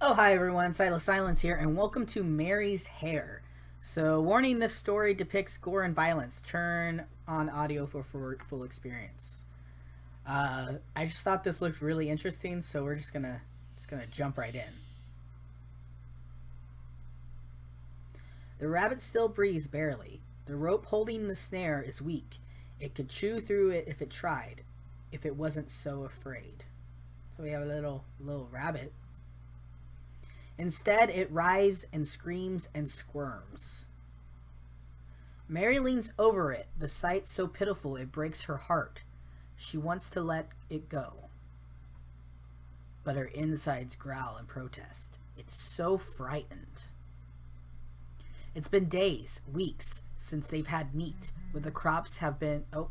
Oh, hi everyone, Silas Silence here, and welcome to Mary's Hare. So, warning, this story depicts gore and violence. Turn on audio for full experience. I just thought this looked really interesting, so we're just gonna jump right in. The rabbit still breathes barely. The rope holding the snare is weak. It could chew through it if it tried, if it wasn't so afraid. So we have a little rabbit. Instead, it writhes and screams and squirms. Mary leans over it, the sight so pitiful it breaks her heart. She wants to let it go, but her insides growl in protest. It's so frightened. It's been days, weeks, since they've had meat, where the crops have been... Oh,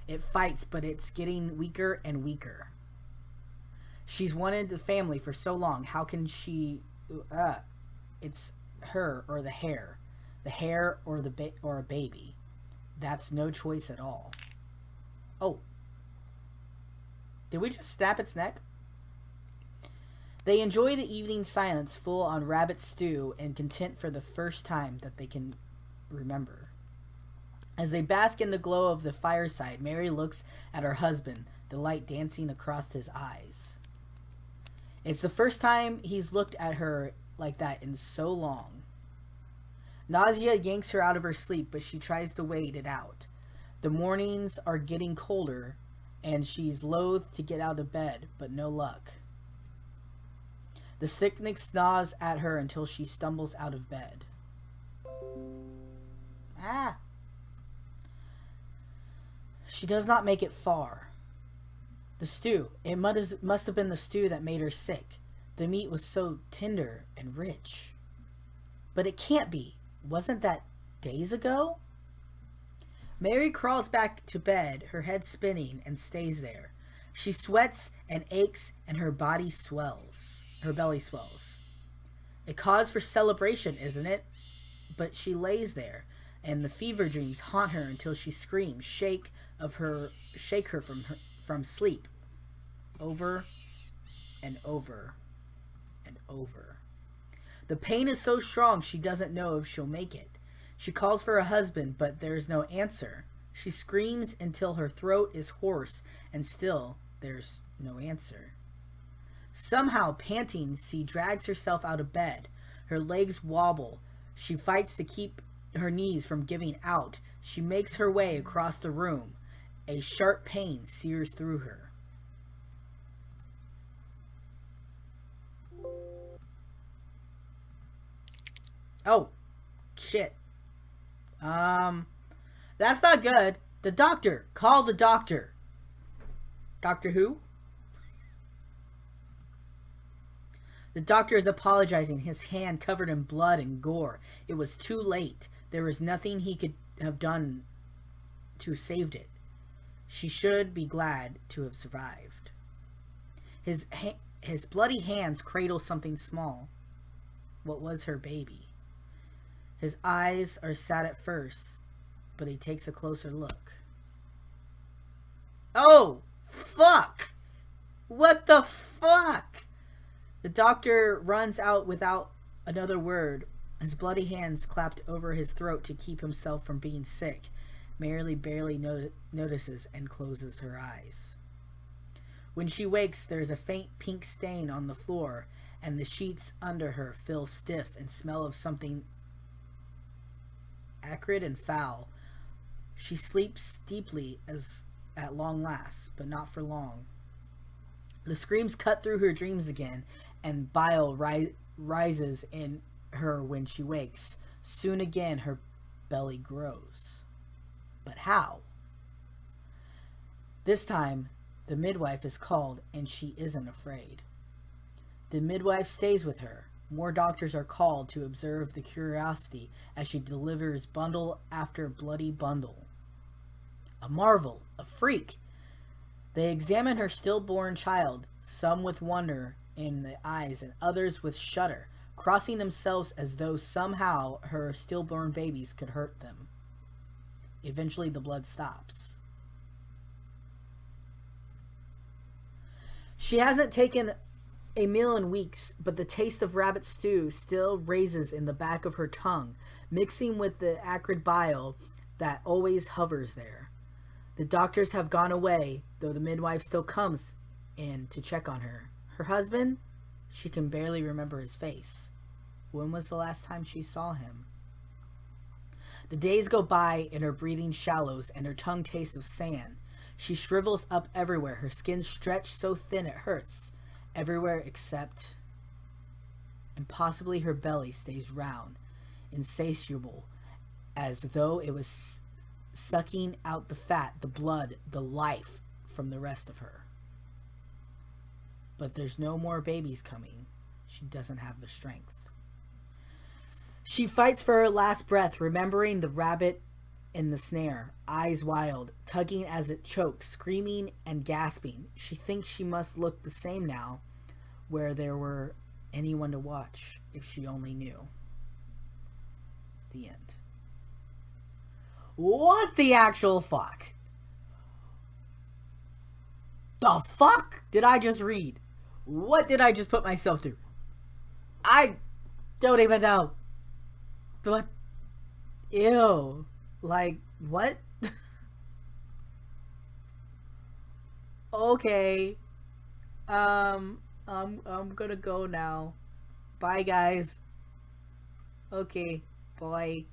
it fights, but it's getting weaker and weaker. She's wanted the family for so long. How can she... it's her or the hare or or a baby. That's no choice at all. Oh, did we just snap its neck? They enjoy the evening silence, full on rabbit stew and content for the first time that they can remember. As they bask in the glow of the fireside, Mary looks at her husband, the light dancing across his eyes. It's the first time he's looked at her like that in so long. Nausea yanks her out of her sleep, but she tries to wait it out. The mornings are getting colder, and she's loath to get out of bed, but no luck. The sickness gnaws at her until she stumbles out of bed. She does not make it far. The stew. It must have been the stew that made her sick. The meat was so tender and rich. But it can't be. Wasn't that days ago? Mary crawls back to bed, her head spinning, and stays there. She sweats and aches, and her belly swells. A cause for celebration, isn't it? But she lays there, and the fever dreams haunt her until she screams, shake her from sleep, over and over and over. The pain is so strong she doesn't know if she'll make it. She calls for her husband, but there's no answer. She screams until her throat is hoarse, and still there's no answer. Somehow, panting, she drags herself out of bed. Her legs wobble. She fights to keep her knees from giving out. She makes her way across the room. A sharp pain sears through her. Oh, shit. That's not good. The doctor. Call the doctor. Doctor who? The doctor is apologizing, his hand covered in blood and gore. It was too late. There was nothing he could have done to have saved it. She should be glad to have survived. His bloody hands cradle something small. What was her baby? His eyes are sad at first, but he takes a closer look. Oh, fuck! What the fuck? The doctor runs out without another word, his bloody hands clapped over his throat to keep himself from being sick. Mary barely notices and closes her eyes. When she wakes, there's a faint pink stain on the floor, and the sheets under her feel stiff and smell of something acrid and foul. She sleeps deeply at long last, but not for long. The screams cut through her dreams again, and bile rises in her when she wakes. Soon again her belly grows. But how? This time, the midwife is called, and she isn't afraid. The midwife stays with her. More doctors are called to observe the curiosity as she delivers bundle after bloody bundle. A marvel, a freak. They examine her stillborn child, some with wonder in the eyes and others with shudder, crossing themselves as though somehow her stillborn babies could hurt them. Eventually the blood stops. She hasn't taken a meal in weeks, but the taste of rabbit stew still raises in the back of her tongue, mixing with the acrid bile that always hovers there. The doctors have gone away, though the midwife still comes in to check on her. Her husband? She can barely remember his face. When was the last time she saw him? The days go by and her breathing shallows and her tongue tastes of sand. She shrivels up everywhere, her skin stretched so thin it hurts. Everywhere except... And possibly her belly stays round, insatiable, as though it was sucking out the fat, the blood, the life from the rest of her. But there's no more babies coming. She doesn't have the strength. She fights for her last breath, remembering the rabbit in the snare, eyes wild, tugging as it chokes, screaming and gasping. She thinks she must look the same now, where there were anyone to watch, if she only knew. The end. What the actual fuck? The fuck did I just read? What did I just put myself through? I don't even know. What? Ew. Like, what? Okay. I'm gonna go now. Bye, guys. Okay. Bye.